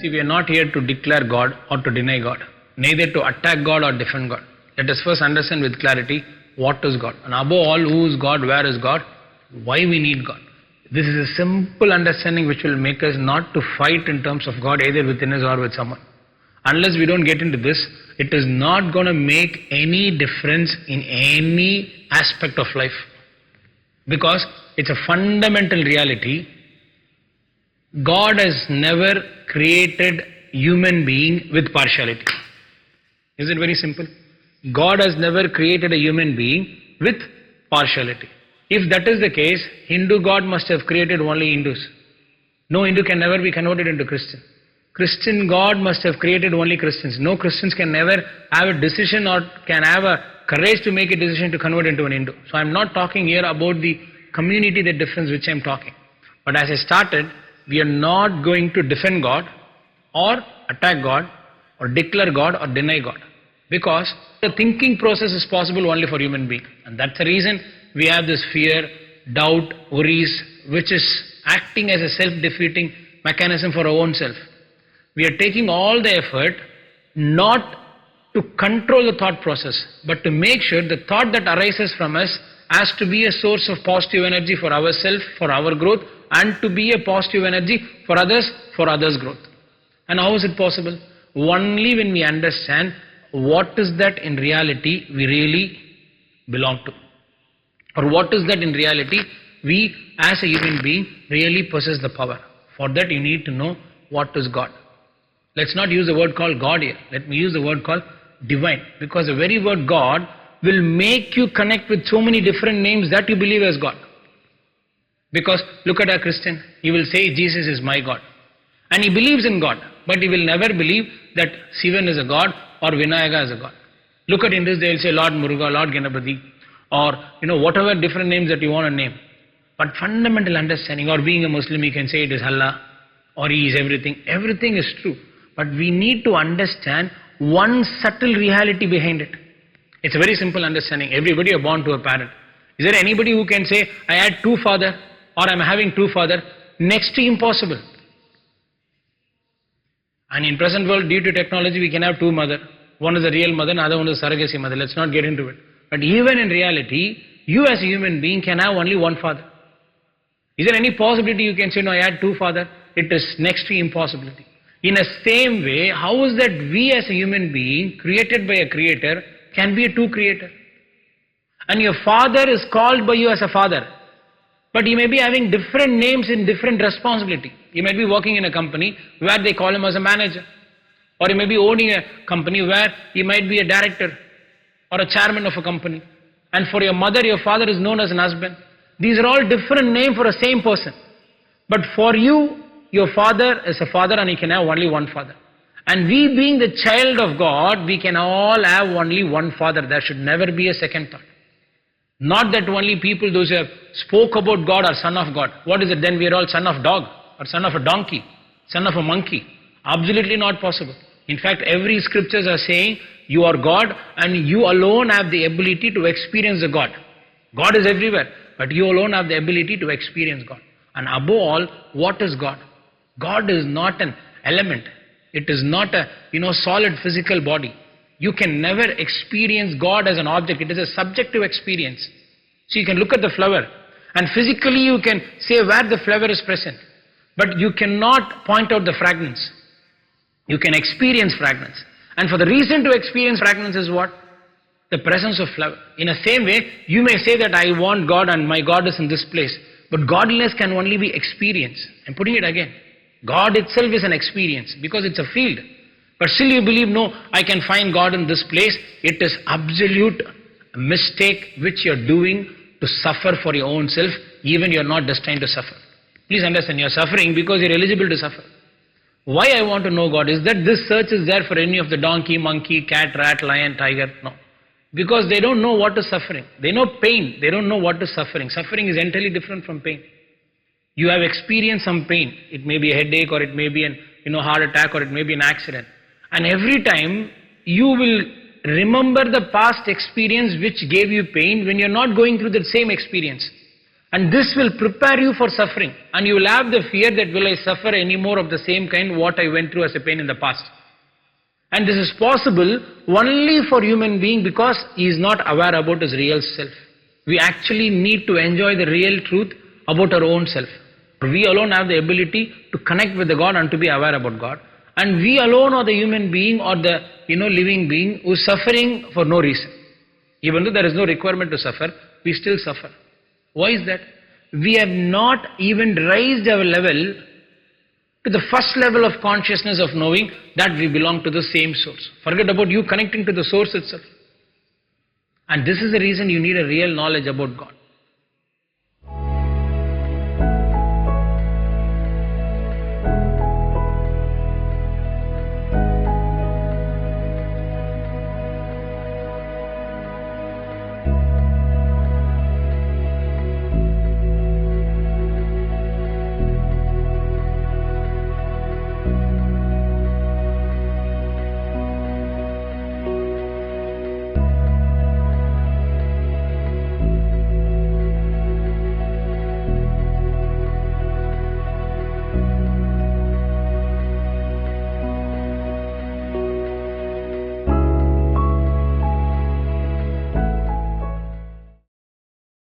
See, we are not here to declare God or to deny God, neither to attack God or defend God. Let us first understand with clarity what is God. And above all, who is God, where is God, why we need God. This is a simple understanding which will make us not to fight in terms of God either within us or with someone. Unless we don't get into this, it is not going to make any difference in any aspect of life. Because it's a fundamental reality. God has never created human being with partiality. Is it very simple? God has never created a human being with partiality. If that is the case, Hindu God must have created only Hindus. No Hindu can never be converted into Christian. Christian God must have created only Christians. No Christians can never have a decision or can have a courage to make a decision to convert into an Hindu. So I am not talking here about the community, the difference which I am talking. But as I started, we are not going to defend God or attack God or declare God or deny God. Because the thinking process is possible only for human being. And that's the reason we have this fear, doubt, worries, which is acting as a self-defeating mechanism for our own self. We are taking all the effort not to control the thought process, but to make sure the thought that arises from us has to be a source of positive energy for ourselves, for our growth, and to be a positive energy for others' growth. And how is it possible? Only when we understand what is that in reality we really belong to. Or what is that in reality we as a human being really possess the power. For that you need to know what is God. Let's not use the word called God here. Let me use the word called divine. Because the very word God will make you connect with so many different names that you believe as God. Because look at a Christian, he will say Jesus is my God. And he believes in God. But he will never believe that Sivan is a God or Vinayaga is a God. Look at Hindus, they will say Lord Muruga, Lord Ganapati, or whatever different names that you want to name. But fundamental understanding, or being a Muslim, you can say it is Allah, or He is everything. Everything is true. But we need to understand one subtle reality behind it. It's a very simple understanding. Everybody are born to a parent. Is there anybody who can say, I had two father, or I'm having two father? Next to impossible. And in present world, due to technology, we can have two mother. One is the real mother, another one is surrogacy mother. Let's not get into it. But even in reality, you as a human being can have only one father. Is there any possibility you can say, no, I had two father? It is next to impossibility. In the same way, how is that we as a human being, created by a creator, can be a two creator? And your father is called by you as a father. But he may be having different names in different responsibility. He might be working in a company where they call him as a manager. Or he may be owning a company where he might be a director or a chairman of a company. And for your mother, your father is known as an husband. These are all different names for a same person. But for you, your father is a father and he can have only one father. And we being the child of God, we can all have only one father. There should never be a second thought. Not that only people, those who have spoke about God are son of God. What is it then? We are all son of dog or son of a donkey, son of a monkey. Absolutely not possible. In fact, every scriptures are saying you are God and you alone have the ability to experience the God. God is everywhere, but you alone have the ability to experience God. And above all, what is God? God is not an element. It is not a solid physical body. You can never experience God as an object. It is a subjective experience. So you can look at the flower and physically you can say where the flower is present. But you cannot point out the fragrance. You can experience fragrance. And for the reason to experience fragrance is what? The presence of flower. In the same way, you may say that I want God and my God is in this place. But godliness can only be experienced. I'm putting it again. God itself is an experience because it's a field. But still you believe, no, I can find God in this place. It is absolute mistake which you're doing to suffer for your own self, even you're not destined to suffer. Please understand, you're suffering because you're eligible to suffer. Why I want to know God is that this search is there for any of the donkey, monkey, cat, rat, lion, tiger. No. Because they don't know what is suffering. They know pain. They don't know what is suffering. Suffering is entirely different from pain. You have experienced some pain. It may be a headache or it may be an heart attack or it may be an accident. And every time you will remember the past experience which gave you pain when you're not going through the same experience. And this will prepare you for suffering. And you will have the fear that will I suffer any more of the same kind what I went through as a pain in the past. And this is possible only for human being because he is not aware about his real self. We actually need to enjoy the real truth about our own self. We alone have the ability to connect with the God and to be aware about God. And we alone are the human being or the living being who is suffering for no reason. Even though there is no requirement to suffer, we still suffer. Why is that? We have not even raised our level to the first level of consciousness of knowing that we belong to the same source. Forget about you connecting to the source itself. And this is the reason you need a real knowledge about God.